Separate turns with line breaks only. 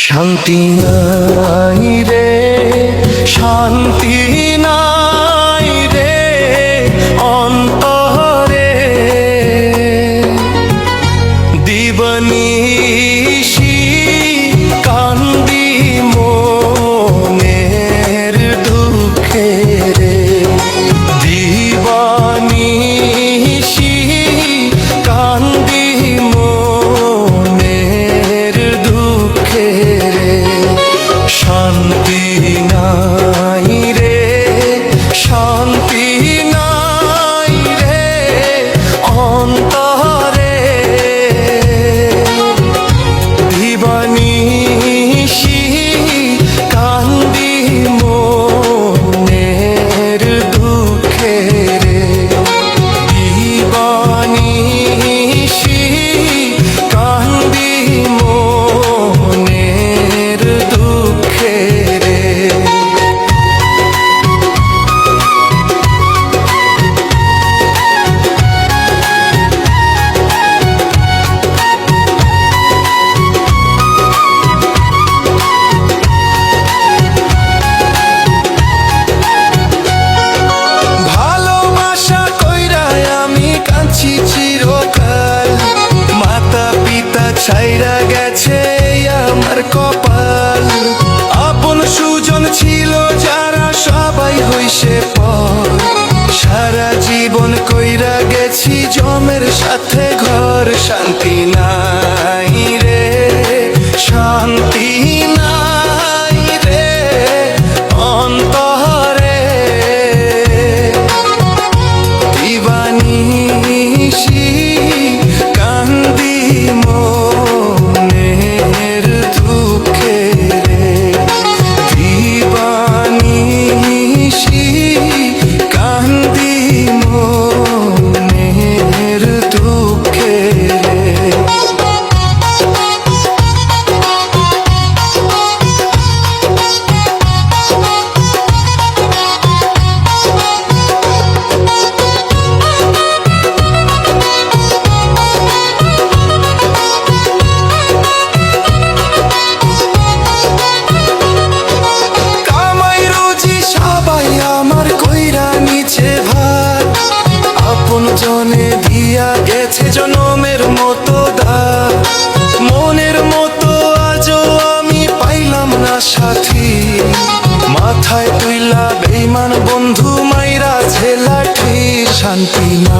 শান্তি নাই রে, শান্তি নাই রে অন্তরে, দিবানিশি কান্দি মনের দুঃখে রে, দিবানিশি কান্দি মনের দুঃখে রে। শান্তি নাই রে, শান্তি নাই রে অন্তরে, দিবানিশি কান্দি মনের দুঃখে রে, দিবানিশি কান্দি মনের দুঃখে রে। ভালোবাসা কইরা আমি কাঁদছি চিরকাল, মাতা পিতা ছাইরা গেছে আমার কপাল, আপন সুজন ছিল যারা সবাই হইছে পর, সারা জীবন কইরা গেছি জমের সাথে ঘর। শান্তি নাই রে, শান্তি নাই রে অন্তরে, দিবানিশি কান্দি মনের দুঃখে রে, দিবানিশি কান্দি মনের দুঃখে রে। কামাই রুজি সবাই আমার কইরা নিচে ভাত, আপন জনে দিয়া গেছে জনমের মতো দাগ, মনের মতো আজও আমি পাইলাম না সাথী, মাথায় তুইলা বেইমান বন্ধু মাইরা ঝেলাঠি। শান্তি না